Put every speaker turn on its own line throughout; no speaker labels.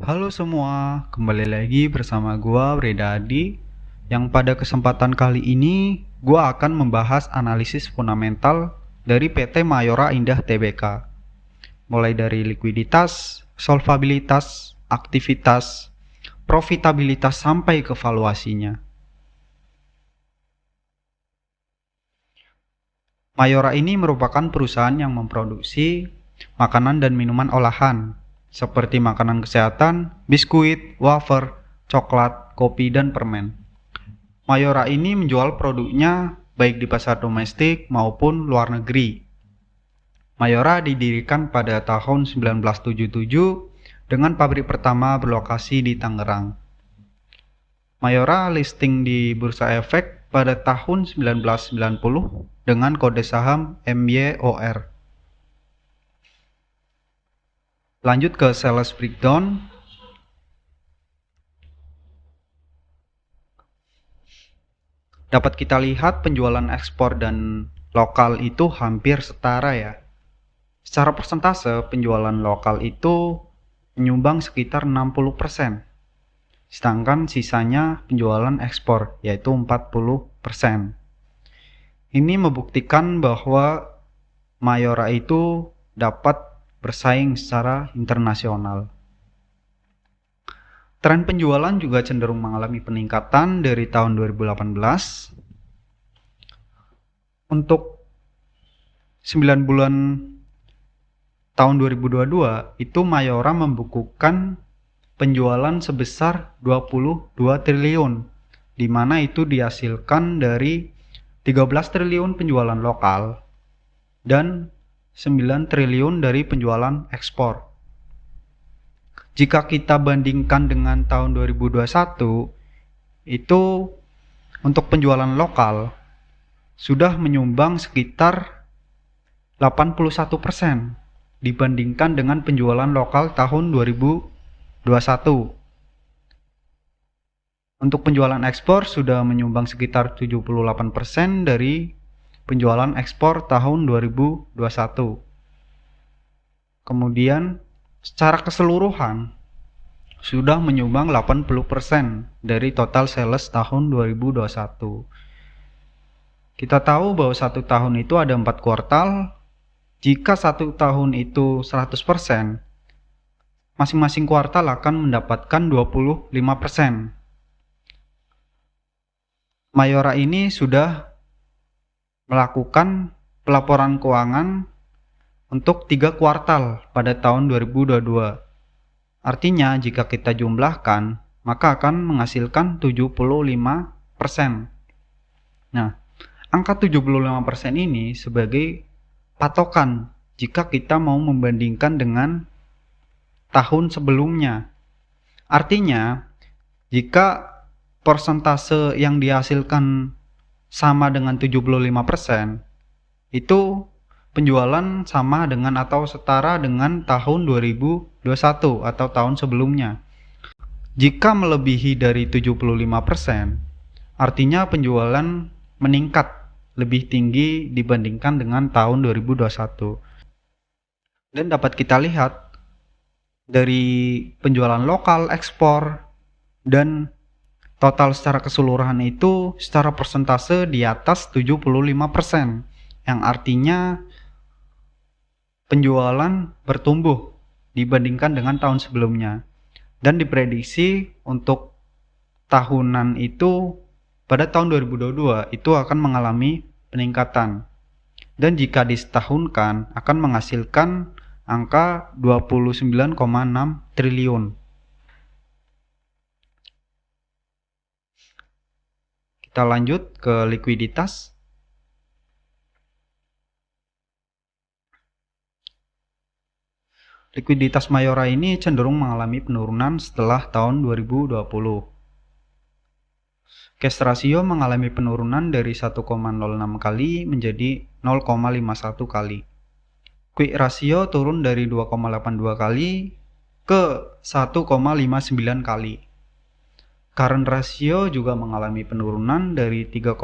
Halo semua, kembali lagi bersama gua Reda Adi yang pada kesempatan kali ini gua akan membahas analisis fundamental dari PT Mayora Indah Tbk, mulai dari likuiditas, solvabilitas, aktivitas, profitabilitas sampai ke valuasinya. Mayora ini merupakan perusahaan yang memproduksi makanan dan minuman olahan seperti makanan kesehatan, biskuit, wafer, coklat, kopi, dan permen. Mayora ini menjual produknya baik di pasar domestik maupun luar negeri. Mayora didirikan pada tahun 1977 dengan pabrik pertama berlokasi di Tangerang. Mayora listing di Bursa Efek pada tahun 1990 dengan kode saham MYOR. Lanjut ke sales breakdown. Dapat kita lihat penjualan ekspor dan lokal itu hampir setara ya. Secara persentase penjualan lokal itu menyumbang sekitar 60%. Sedangkan sisanya penjualan ekspor yaitu 40%. Ini membuktikan bahwa Mayora itu dapat bersaing secara internasional. Tren penjualan juga cenderung mengalami peningkatan dari tahun 2018. Untuk 9 bulan tahun 2022 itu Mayora membukukan penjualan sebesar 22 triliun, di mana itu dihasilkan dari 13 triliun penjualan lokal dan 9 triliun dari penjualan ekspor. Jika kita bandingkan dengan tahun 2021, itu untuk penjualan lokal sudah menyumbang sekitar 81% dibandingkan dengan penjualan lokal tahun 2021. Untuk penjualan ekspor sudah menyumbang sekitar 78% dari penjualan ekspor tahun 2021. Kemudian secara keseluruhan sudah menyumbang 80% dari total sales tahun 2021. Kita tahu bahwa satu tahun itu ada 4 kuartal. Jika satu tahun itu 100%, masing-masing kuartal akan mendapatkan 25%. Mayora ini sudah melakukan pelaporan keuangan untuk 3 kuartal pada tahun 2022. Artinya jika kita jumlahkan, maka akan menghasilkan 75%. Nah, angka 75% ini sebagai patokan jika kita mau membandingkan dengan tahun sebelumnya. Artinya, jika persentase yang dihasilkan sama dengan 75%, itu penjualan sama dengan atau setara dengan tahun 2021 atau tahun sebelumnya. Jika melebihi dari 75%, artinya penjualan meningkat lebih tinggi dibandingkan dengan tahun 2021. Dan dapat kita lihat dari penjualan lokal, ekspor, dan total secara keseluruhan itu secara persentase di atas 75%, yang artinya penjualan bertumbuh dibandingkan dengan tahun sebelumnya. Dan diprediksi untuk tahunan itu pada tahun 2022 itu akan mengalami peningkatan. Dan jika disetahunkan akan menghasilkan angka 29,6 triliun. Kita lanjut ke likuiditas. Likuiditas Mayora ini cenderung mengalami penurunan setelah tahun 2020. Cash ratio mengalami penurunan dari 1,06 kali menjadi 0,51 kali. Quick ratio turun dari 2,82 kali ke 1,59 kali. Current ratio juga mengalami penurunan dari 3,61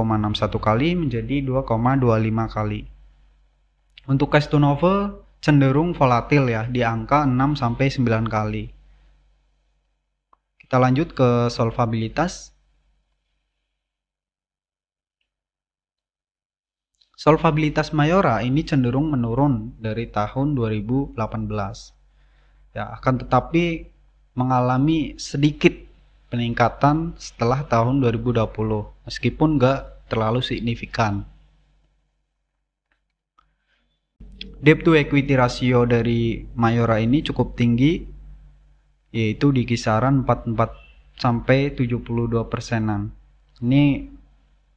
kali menjadi 2,25 kali. Untuk cash turnover cenderung volatil ya, di angka 6-9 kali. Kita lanjut ke solvabilitas. Solvabilitas Mayora ini cenderung menurun dari tahun 2018. Ya, akan tetapi mengalami sedikit peningkatan setelah tahun 2020, meskipun nggak terlalu signifikan. Debt to equity ratio dari Mayora ini cukup tinggi, yaitu di kisaran 44 sampai 72%-an. Ini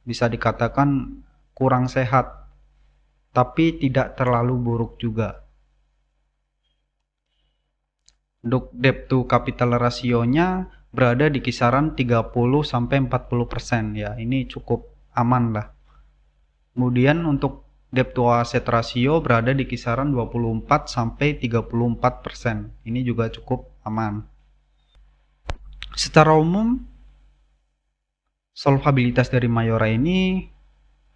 bisa dikatakan kurang sehat, tapi tidak terlalu buruk juga. Untuk debt to capital ratio-nya berada di kisaran 30 sampai 40%, ya. Ini cukup aman lah. Kemudian untuk debt to asset ratio berada di kisaran 24 sampai 34%. Ini juga cukup aman. Secara umum, solvabilitas dari Mayora ini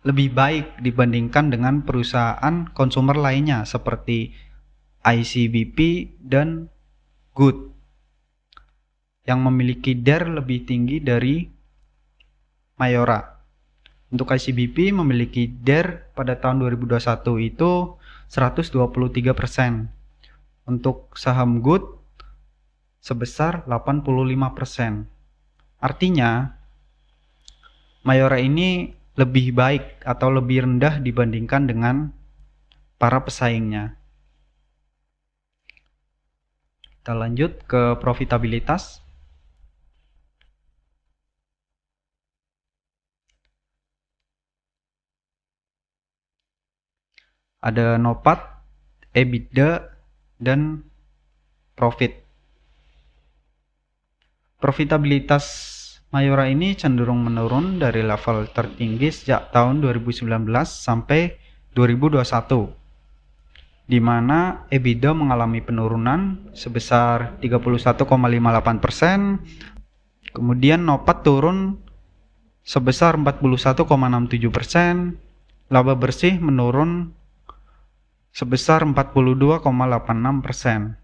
lebih baik dibandingkan dengan perusahaan konsumer lainnya seperti ICBP dan Good yang memiliki DER lebih tinggi dari Mayora. Untuk ICBP memiliki DER pada tahun 2021 itu 123%. Untuk saham Good sebesar 85%. Artinya, Mayora ini lebih baik atau lebih rendah dibandingkan dengan para pesaingnya. Kita lanjut ke profitabilitas. Ada NOPAT, EBITDA, dan profit. Profitabilitas Mayora ini cenderung menurun dari level tertinggi sejak tahun 2019 sampai 2021, di mana EBITDA mengalami penurunan sebesar 31,58%, kemudian NOPAT turun sebesar 41,67%, laba bersih menurun sebesar 42,86%.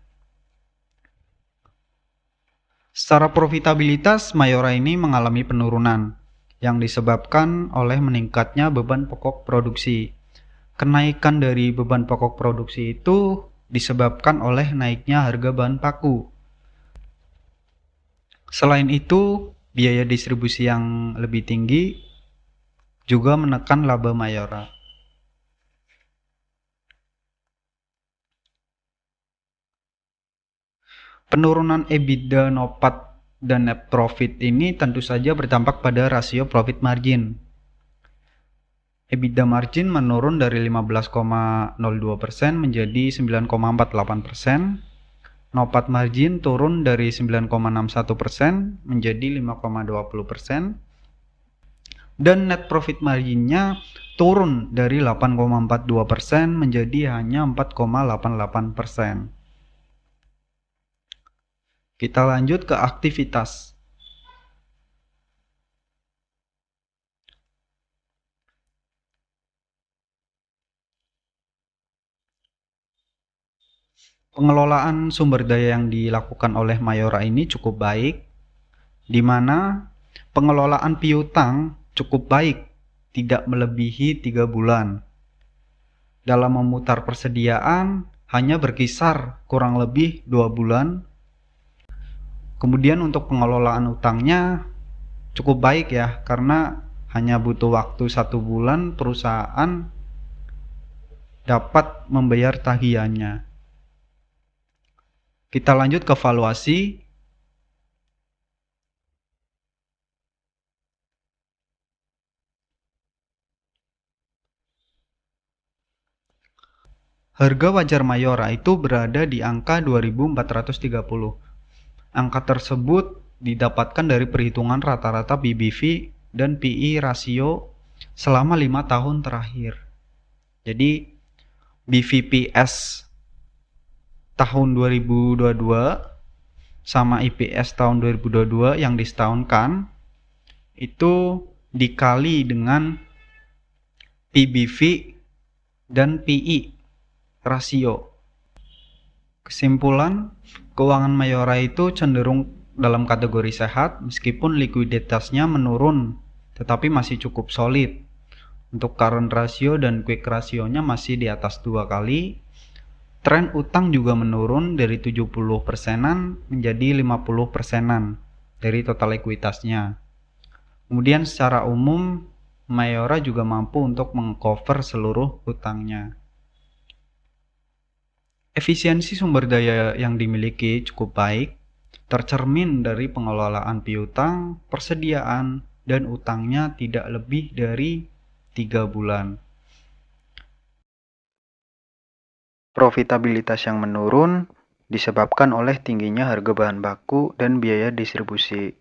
Secara profitabilitas, Mayora ini mengalami penurunan yang disebabkan oleh meningkatnya beban pokok produksi. Kenaikan dari beban pokok produksi itu disebabkan oleh naiknya harga bahan baku. Selain itu, biaya distribusi yang lebih tinggi juga menekan laba Mayora. Penurunan EBITDA, NOPAT, dan net profit ini tentu saja berdampak pada rasio profit margin. EBITDA margin menurun dari 15,02% menjadi 9,48%. NOPAT margin turun dari 9,61% menjadi 5,20%. Dan net profit marginnya turun dari 8,42% menjadi hanya 4,88%. Kita lanjut ke aktivitas. Pengelolaan sumber daya yang dilakukan oleh Mayora ini cukup baik, di mana pengelolaan piutang cukup baik, tidak melebihi 3 bulan. Dalam memutar persediaan hanya berkisar kurang lebih 2 bulan. Kemudian untuk pengelolaan utangnya cukup baik ya, karena hanya butuh waktu 1 bulan perusahaan dapat membayar tagihannya. Kita lanjut ke valuasi. Harga wajar Mayora itu berada di angka 2.430. Angka tersebut didapatkan dari perhitungan rata-rata BBV dan PE rasio selama 5 tahun terakhir. Jadi BVPS tahun 2022 sama IPS tahun 2022 yang disetahunkan itu dikali dengan PBV dan PE rasio. Kesimpulan, keuangan Mayora itu cenderung dalam kategori sehat meskipun likuiditasnya menurun, tetapi masih cukup solid. Untuk current ratio dan quick ratio-nya masih di atas 2 kali. Tren utang juga menurun dari 70%-an menjadi 50%-an dari total ekuitasnya. Kemudian secara umum, Mayora juga mampu untuk mengcover seluruh hutangnya. Efisiensi sumber daya yang dimiliki cukup baik, tercermin dari pengelolaan piutang, persediaan, dan utangnya tidak lebih dari 3 bulan. Profitabilitas yang menurun disebabkan oleh tingginya harga bahan baku dan biaya distribusi.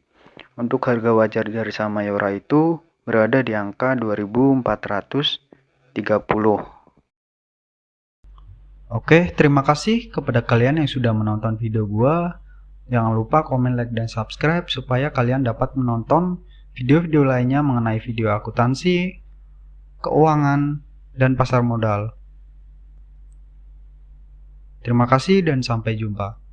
Untuk harga wajar dari saham Mayora itu berada di angka 2.430. Oke, terima kasih kepada kalian yang sudah menonton video gua. Jangan lupa komen, like, dan subscribe supaya kalian dapat menonton video-video lainnya mengenai video akuntansi, keuangan, dan pasar modal. Terima kasih dan sampai jumpa.